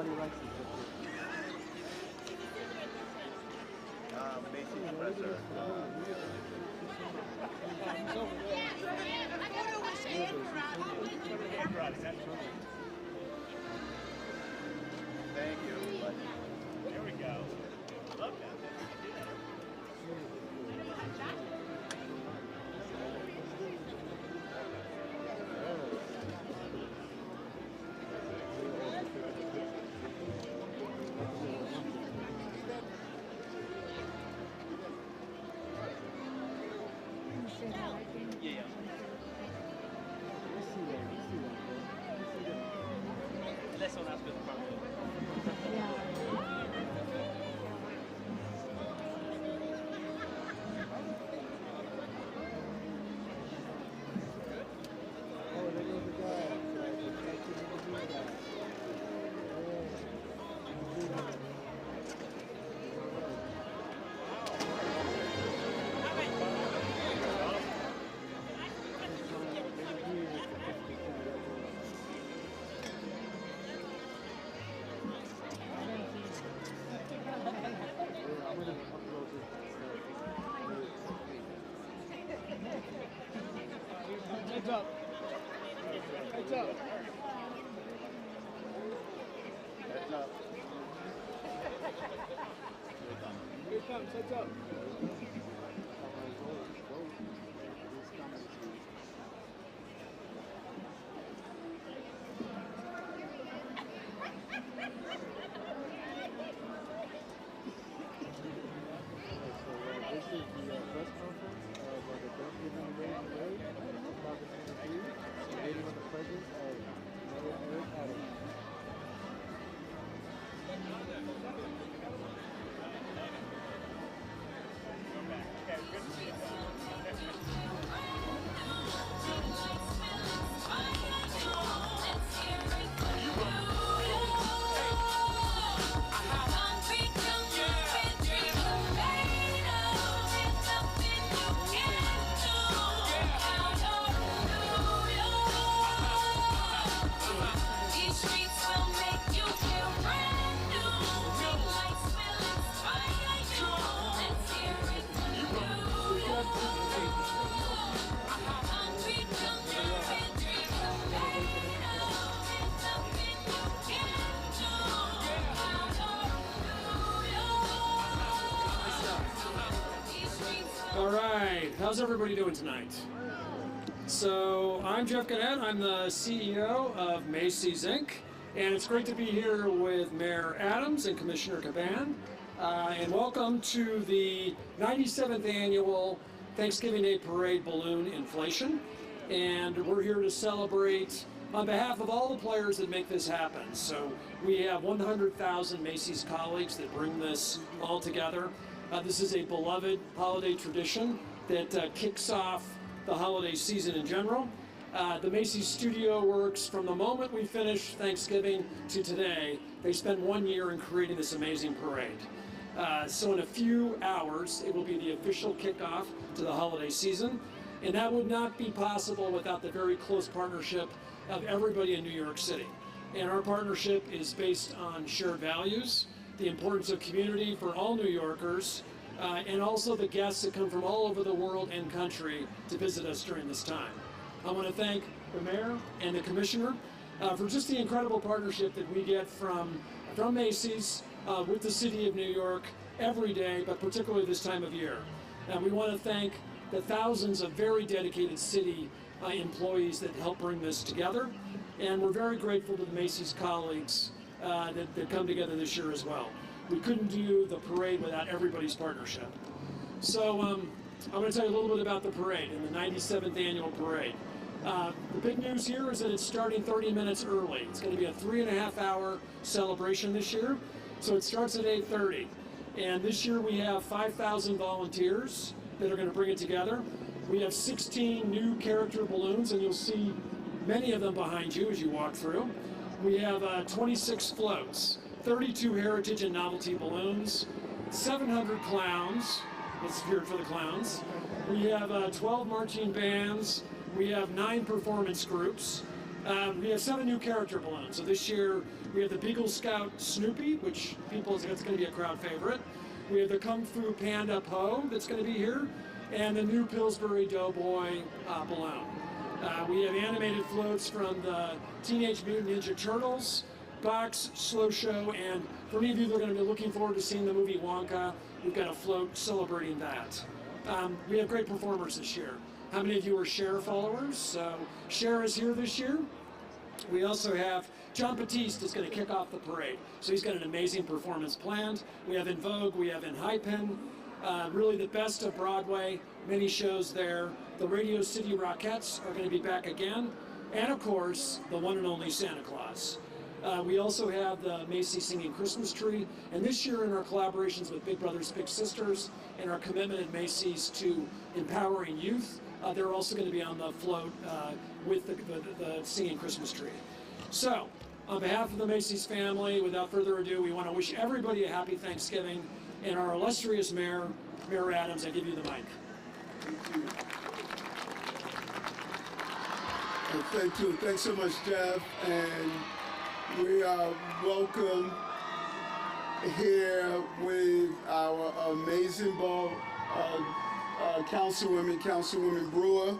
Everybody likes it. Macy Professor. Thank you. There we go. Love that. Yeah. That's on after the party. Oh, there goes the guy. Heads up. Heads up. Heads up. Here it comes. Heads up. This is the press conference of the Thanksgiving Parade 2023, waiting on the presence of Mayor Adams. All right, how's everybody doing tonight? So I'm Jeff Gannett, I'm the CEO of Macy's Inc., and it's great to be here with Mayor Adams and Commissioner Caban, and welcome to the 97th Annual Thanksgiving Day Parade Balloon Inflation, and we're here to celebrate on behalf of all the players that make this happen. So we have 100,000 Macy's colleagues that bring this all together. This is a beloved holiday tradition that kicks off the holiday season in general. The Macy's studio works from the moment we finish Thanksgiving to today. They spend 1 year in creating this amazing parade. So in a few hours, it will be the official kickoff to the holiday season. And that would not be possible without the very close partnership of everybody in New York City. And our partnership is based on shared values, the importance of community for all New Yorkers, and also the guests that come from all over the world and country to visit us during this time. I want to thank the mayor and the commissioner for just the incredible partnership that we get from Macy's with the city of New York every day, but particularly this time of year. And we want to thank the thousands of very dedicated city employees that help bring this together. And we're very grateful to the Macy's colleagues that come together this year as well. We couldn't do the parade without everybody's partnership. So I'm going to tell you a little bit about the parade and the 97th annual parade. The big news here is that it's starting 30 minutes early. It's going to be a 3.5-hour celebration this year. So it starts at 8:30. And this year we have 5,000 volunteers that are going to bring it together. We have 16 new character balloons, and you'll see many of them behind you as you walk through. We have 26 floats, 32 heritage and novelty balloons, 700 clowns. It's here for the clowns. We have 12 marching bands. We have 9 performance groups. We have 7 new character balloons. So this year we have the Beagle Scout Snoopy, which that's going to be a crowd favorite. We have the Kung Fu Panda Po that's going to be here, and the new Pillsbury Doughboy balloon. We have animated floats from the Teenage Mutant Ninja Turtles, Box, Slow Show, and for any of you that are going to be looking forward to seeing the movie Wonka, we've got a float celebrating that. We have great performers this year. How many of you are Cher followers? So Cher is here this year. We also have John Batiste is going to kick off the parade. So he's got an amazing performance planned. We have In Vogue, we have In Hypen, really the best of Broadway, many shows there. The Radio City Rockettes are going to be back again. And of course, the one and only Santa Claus. We also have the Macy Singing Christmas Tree. And this year in our collaborations with Big Brothers Big Sisters and our commitment at Macy's to empowering youth, they're also going to be on the float with the Singing Christmas Tree. So, on behalf of the Macy's family, without further ado, we want to wish everybody a happy Thanksgiving. And our illustrious Mayor, Mayor Adams, I give you the mic. Thank you. Well, thank you. Thanks so much, Jeff. And we are welcome here with our amazing Councilwoman Brewer,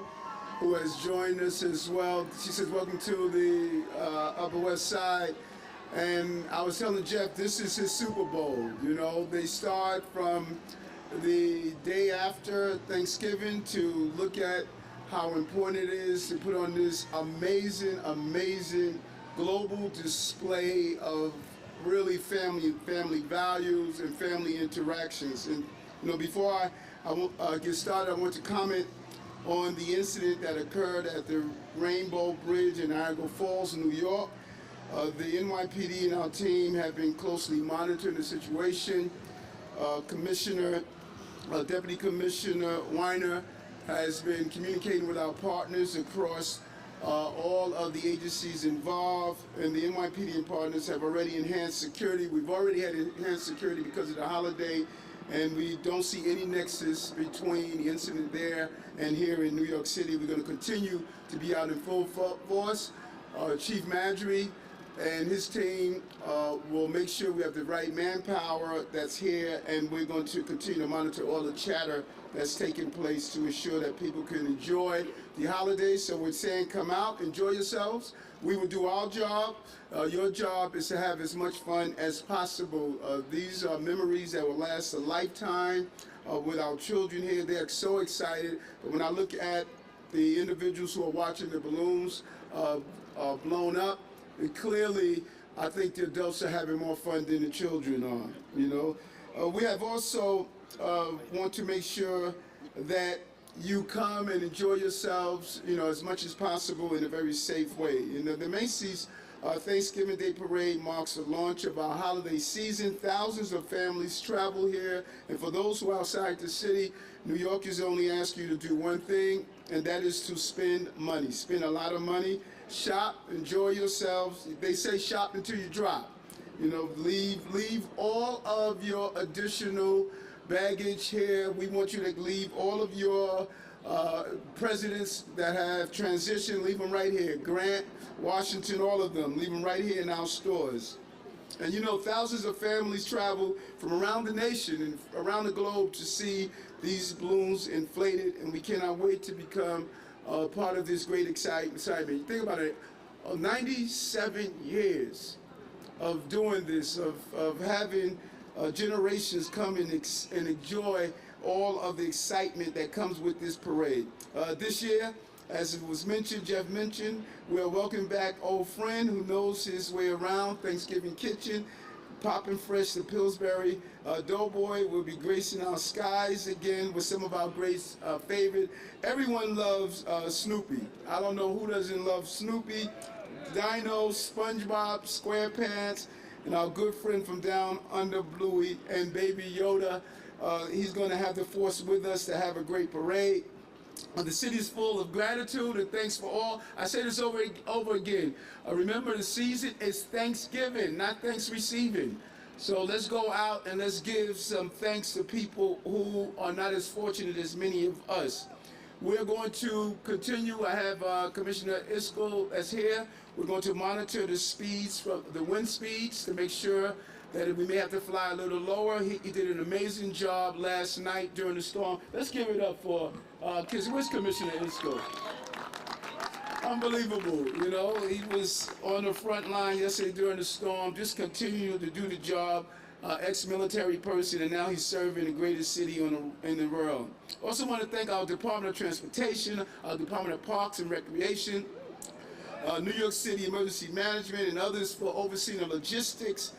who has joined us as well. She says, welcome to the Upper West Side. And I was telling Jeff, this is his Super Bowl. You know, they start from the day after Thanksgiving to look at how important it is to put on this amazing, amazing global display of really family values and family interactions. And you know, before I get started, I want to comment on the incident that occurred at the Rainbow Bridge in Niagara Falls, New York. The NYPD and our team have been closely monitoring the situation. Deputy Commissioner Weiner has been communicating with our partners across all of the agencies involved, and the NYPD and partners have already enhanced security. We've already had enhanced security because of the holiday, and we don't see any nexus between the incident there and here in New York City. We're going to continue to be out in full force. Chief Madry and his team will make sure we have the right manpower that's here, and we're going to continue to monitor all the chatter that's taking place to ensure that people can enjoy the holidays. So we're saying, come out, enjoy yourselves. We will do our job. Your job is to have as much fun as possible. These are memories that will last a lifetime with our children here. They're so excited. But when I look at the individuals who are watching the balloons blown up, and clearly, I think the adults are having more fun than the children are, you know. We have also want to make sure that you come and enjoy yourselves, you know, as much as possible in a very safe way. You know, the Macy's Thanksgiving Day Parade marks the launch of our holiday season. Thousands of families travel here, and for those who are outside the city, New Yorkers only ask you to do one thing, and that is to spend money. Spend a lot of money. Shop, enjoy yourselves. They say shop until you drop. You know, leave all of your additional baggage here. We want you to leave all of your presidents that have transitioned, leave them right here. Grant, Washington, all of them, leave them right here in our stores. And you know, thousands of families travel from around the nation and around the globe to see these balloons inflated, and we cannot wait to become part of this great excitement. You think about it, 97 years of doing this, of having generations come and enjoy all of the excitement that comes with this parade. This year, as it was mentioned, Jeff mentioned, we're welcoming back old friend who knows his way around Thanksgiving Kitchen. Poppin' Fresh, the Pillsbury Doughboy will be gracing our skies again with some of our great favorite. Everyone loves Snoopy. I don't know who doesn't love Snoopy. Dino, SpongeBob, SquarePants, and our good friend from down under, Bluey, and Baby Yoda. He's going to have the force with us to have a great parade. The city is full of gratitude and thanks for all. I say this over again. Remember, the season is Thanksgiving, not thanks receiving. So let's go out and let's give some thanks to people who are not as fortunate as many of us. We're going to continue. I have Commissioner Isco that's here. We're going to monitor the speeds, from the wind speeds, to make sure that we may have to fly a little lower. He did an amazing job last night during the storm. Let's give it up for, where's Commissioner Isco? Unbelievable, you know. He was on the front line yesterday during the storm, just continuing to do the job. Ex-military person, and now he's serving the greatest city in the world. Also want to thank our Department of Transportation, our Department of Parks and Recreation, New York City Emergency Management, and others for overseeing the logistics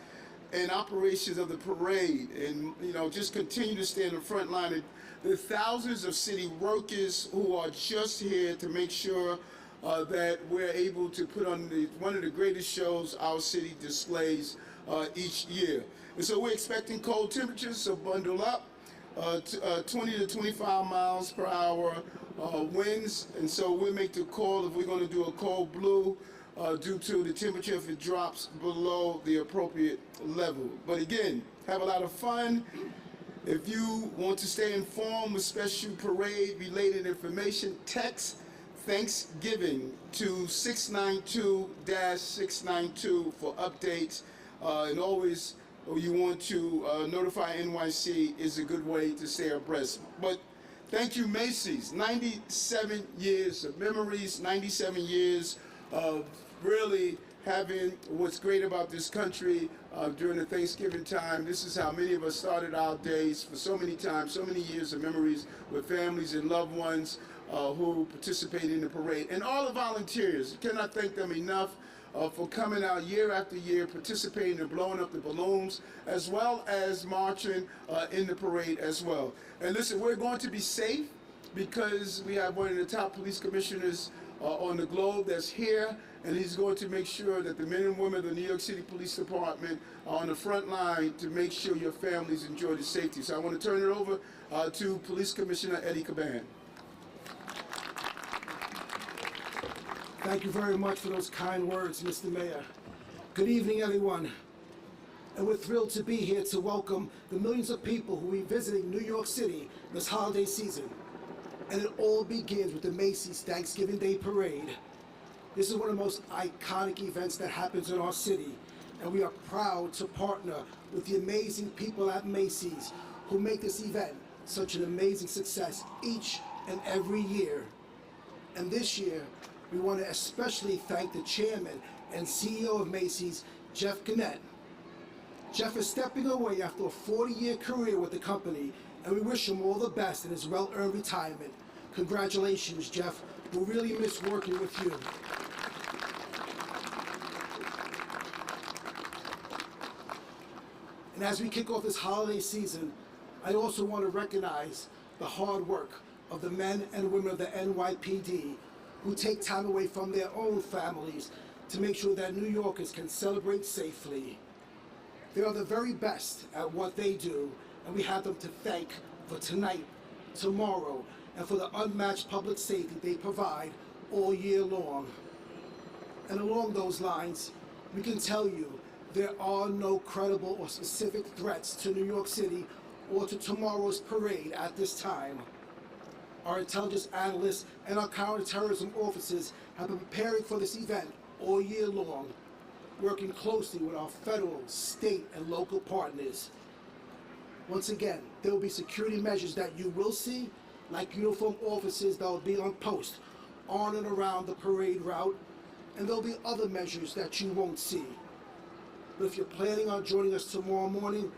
and operations of the parade, and just continue to stay in the front line. The thousands of city workers who are just here to make sure that we're able to put on one of the greatest shows our city displays each year. And so we're expecting cold temperatures, so bundle up, 20 to 25 miles per hour winds, and so we'll make the call if we're going to do a cold blue due to the temperature if it drops below the appropriate level. But again, have a lot of fun. If you want to stay informed with special parade related information, text Thanksgiving to 692-692 for updates, and always you want to notify NYC is a good way to stay abreast. But thank you, Macy's. 97 years of memories, 97 years of really having what's great about this country during the Thanksgiving time. This is how many of us started our days for so many times, so many years of memories with families and loved ones who participated in the parade. And all the volunteers, cannot thank them enough for coming out year after year, participating and blowing up the balloons, as well as marching in the parade as well. And listen, we're going to be safe because we have one of the top police commissioners on the globe that's here, and he's going to make sure that the men and women of the New York City Police Department are on the front line to make sure your families enjoy the safety. So I want to turn it over to Police Commissioner Eddie Caban. Thank you very much for those kind words, Mr. Mayor. Good evening, everyone. And we're thrilled to be here to welcome the millions of people who will be visiting New York City this holiday season. And it all begins with the Macy's Thanksgiving Day Parade. This is one of the most iconic events that happens in our city, and we are proud to partner with the amazing people at Macy's who make this event such an amazing success each and every year. And this year, we want to especially thank the chairman and CEO of Macy's, Jeff Gannett. Jeff is stepping away after a 40-year career with the company, and we wish him all the best in his well-earned retirement. Congratulations, Jeff. We'll really miss working with you. And as we kick off this holiday season, I also want to recognize the hard work of the men and women of the NYPD who take time away from their own families to make sure that New Yorkers can celebrate safely. They are the very best at what they do, and we have them to thank for tonight, tomorrow, and for the unmatched public safety they provide all year long. And along those lines, we can tell you there are no credible or specific threats to New York City or to tomorrow's parade at this time. Our intelligence analysts and our counterterrorism officers have been preparing for this event all year long, working closely with our federal, state, and local partners. Once again, there will be security measures that you will see, like uniformed officers that will be on post on and around the parade route, and there'll be other measures that you won't see. But if you're planning on joining us tomorrow morning,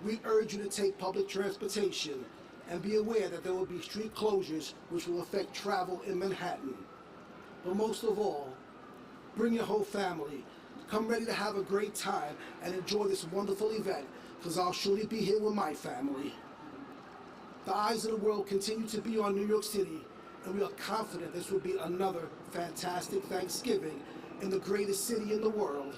we urge you to take public transportation and be aware that there will be street closures which will affect travel in Manhattan. But most of all, bring your whole family. Come ready to have a great time and enjoy this wonderful event, because I'll surely be here with my family. The eyes of the world continue to be on New York City, and we are confident this will be another fantastic Thanksgiving in the greatest city in the world.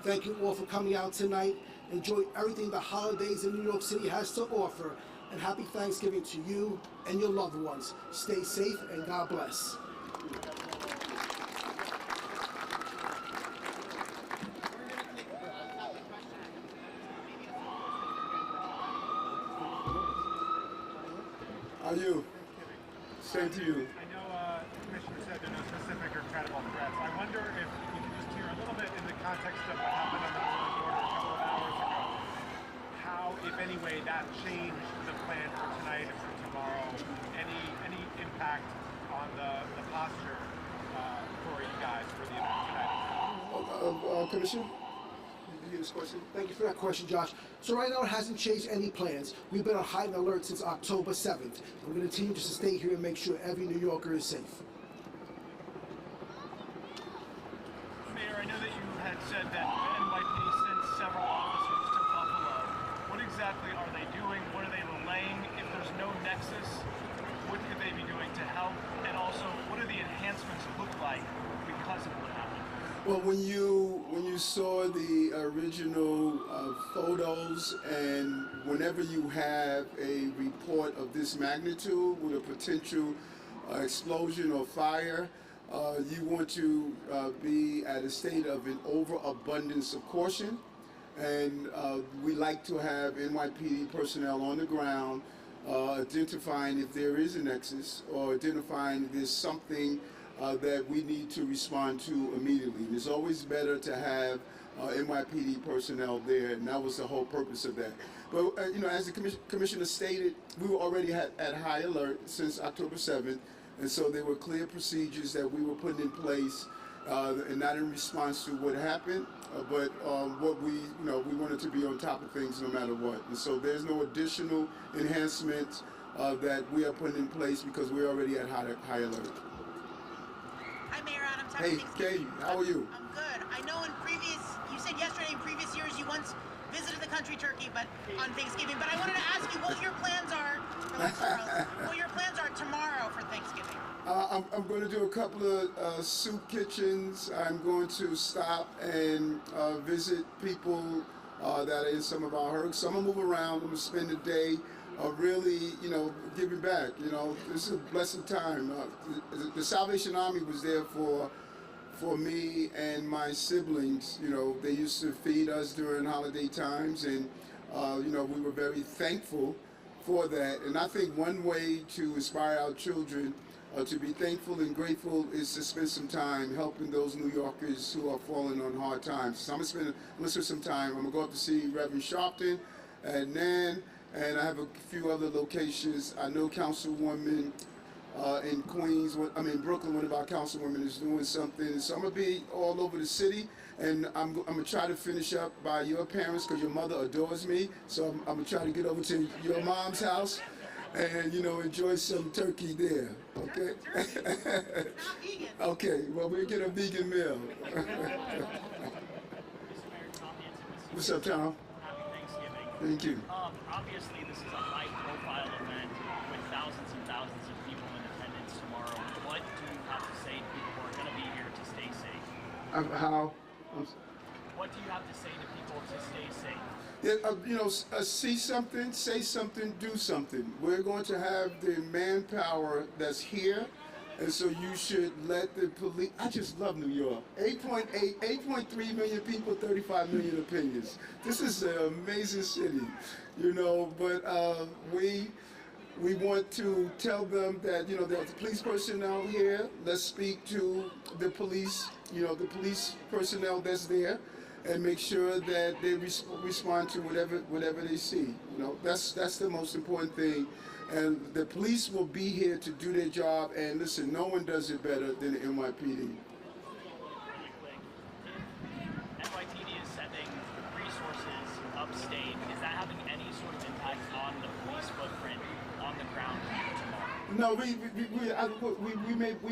Thank you all for coming out tonight. Enjoy everything the holidays in New York City has to offer, and happy Thanksgiving to you and your loved ones. Stay safe and God bless. Are you? Same to you. I know the Commissioner said there are no specific or credible threats. I wonder if we could just hear a little bit in the context of what happened on the northern border a couple of hours ago, how, if any way, that changed the plan for tonight and for tomorrow. Any impact on the posture for you guys for the event tonight? Commissioner? Did you hear this question? Thank you for that question, Josh. So right now it hasn't changed any plans. We've been on heightened alert since October 7th. We're going to continue just to stay here and make sure every New Yorker is safe. Mayor, I know that you had said that NYPD sent several officers to Buffalo. What exactly are they doing? What are they relaying? If there's no nexus, what could they be doing to help? And also, what do the enhancements look like because of what happened? Well, when you saw the original photos, and whenever you have a report of this magnitude with a potential explosion or fire, you want to be at a state of an overabundance of caution. And we like to have NYPD personnel on the ground identifying if there is a nexus or identifying if there's something that we need to respond to immediately. And it's always better to have NYPD personnel there, and that was the whole purpose of that. But you know, as the commissioner stated, we were already at high alert since October 7th, and so there were clear procedures that we were putting in place, and not in response to what happened, but what we wanted to be on top of things no matter what. And so there's no additional enhancements that we are putting in place because we're already at high alert. Hi, Mayor Adams. Hey, Katie, how are you? I'm good. I know you said yesterday in previous years you once visited the country Turkey, but on Thanksgiving. But I wanted to ask you what your plans are tomorrow for Thanksgiving. I'm going to do a couple of soup kitchens. I'm going to stop and visit people that are in some of our herds. So I'm going to move around. I'm going to spend the day really, giving back. This is a blessed time. The Salvation Army was there for me and my siblings. They used to feed us during holiday times, and we were very thankful for that. And I think one way to inspire our children to be thankful and grateful is to spend some time helping those New Yorkers who are falling on hard times. So I'm gonna spend some time. I'm gonna go up to see Reverend Sharpton and Nan. And I have a few other locations. I know Councilwoman in Brooklyn, one of our councilwomen is doing something. So I'm gonna be all over the city, and I'm gonna try to finish up by your parents because your mother adores me. So I'm gonna try to get over to your mom's house and enjoy some turkey there. Okay. Not vegan. Okay. Well, we'll get a vegan meal. What's up, Tom? Happy Thanksgiving. Thank you. Obviously, this is a high-profile event with thousands and thousands of people in attendance tomorrow. What do you have to say to people who are going to be here to stay safe? What do you have to say to people to stay safe? Yeah, see something, say something, do something. We're going to have the manpower that's here, and so you should let the police. I just love New York. 8.3 million people, 35 million opinions. This is an amazing city, but we want to tell them that, there's police personnel here. Let's speak to the police, the police personnel that's there, and make sure that they respond to whatever they see. That's the most important thing. And the police will be here to do their job. And listen, no one does it better than the NYPD. Really quick, NYPD is sending resources upstate. Is that having any sort of impact on the police footprint on the ground tomorrow? No, we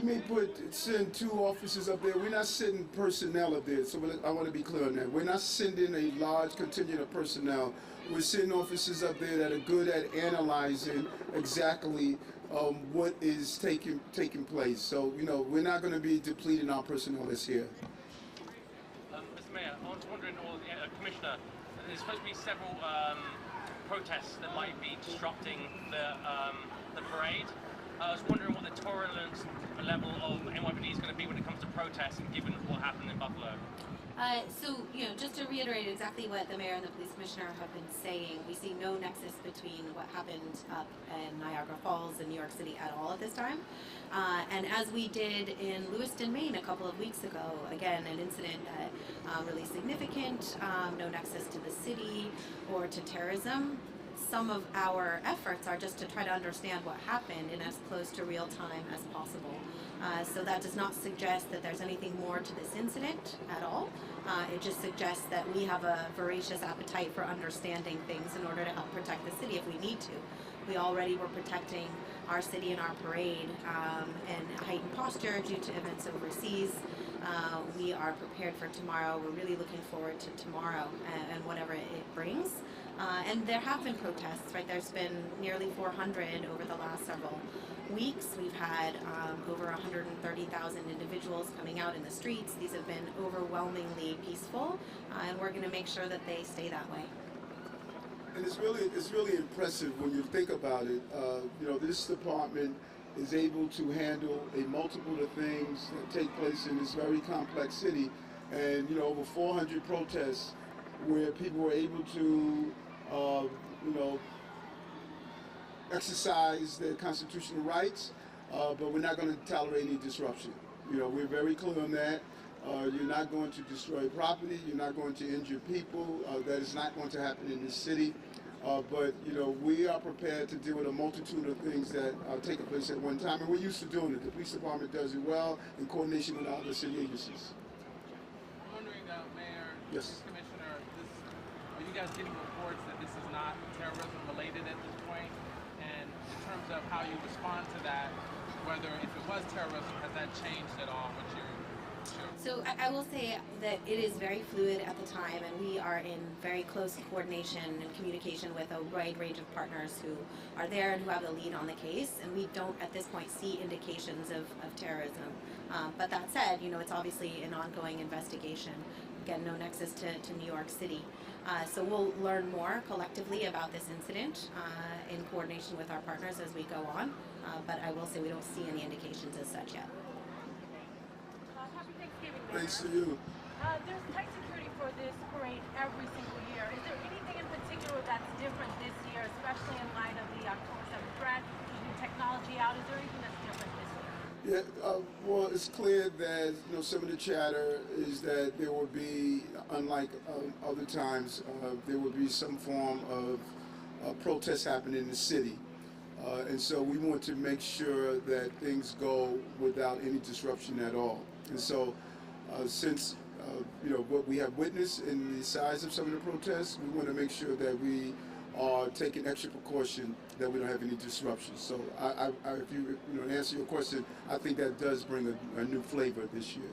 may send 2 officers up there. We're not sending personnel up there, so I want to be clear on that. We're not sending a large contingent of personnel. We're sending officers up there that are good at analyzing exactly what is taking place. So, we're not going to be depleting our personnel that's here. Mr. Mayor, I was wondering, Commissioner, there's supposed to be several protests that might be disrupting the parade. I was wondering what the tolerance level of NYPD is going to be when it comes to protests, and given what happened in Buffalo. So, just to reiterate exactly what the mayor and the police commissioner have been saying, we see no nexus between what happened up in Niagara Falls and New York City at all at this time. And as we did in Lewiston, Maine a couple of weeks ago, again, an incident that really significant, no nexus to the city or to terrorism. Some of our efforts are just to try to understand what happened in as close to real time as possible. So that does not suggest that there's anything more to this incident at all. It just suggests that we have a voracious appetite for understanding things in order to help protect the city if we need to. We already were protecting our city and our parade in heightened posture due to events overseas. We are prepared for tomorrow. We're really looking forward to tomorrow and whatever it brings. And there have been protests, right? There's been nearly 400 over the last several weeks. We've had over 130,000 individuals coming out in the streets. These have been overwhelmingly peaceful, and we're going to make sure that they stay that way. And it's really impressive when you think about it. This department is able to handle a multiple of things that take place in this very complex city, and over 400 protests where people were able to exercise their constitutional rights, but we're not going to tolerate any disruption. We're very clear on that. You're not going to destroy property. You're not going to injure people. That is not going to happen in this city. But we are prepared to deal with a multitude of things that are taking place at one time, and we're used to doing it. The police department does it well in coordination with other city agencies. I'm wondering, Mayor, yes. Commissioner, are you guys getting reports that this is not terrorism related at this point? And in terms of how you respond to that, whether if it was terrorism, has that changed at all? So I will say that it is very fluid at the time, and we are in very close coordination and communication with a wide range of partners who are there and who have the lead on the case, and we don't at this point see indications of terrorism. But that said, it's obviously an ongoing investigation. Again, no nexus to New York City. So we'll learn more collectively about this incident in coordination with our partners as we go on, but I will say we don't see any indications as such yet. Thanks to you. There's tight security for this parade every single year. Is there anything in particular that's different this year, especially in light of the October 7th threat, keeping technology out? Is there anything that's different this year? Yeah, well, it's clear that some of the chatter is that there will be, unlike other times, there will be some form of protest happening in the city. And so we want to make sure that things go without any disruption at all. And so since what we have witnessed in the size of some of the protests, we want to make sure that we are taking extra precaution that we don't have any disruptions. So if you answer your question, I think that does bring a new flavor this year.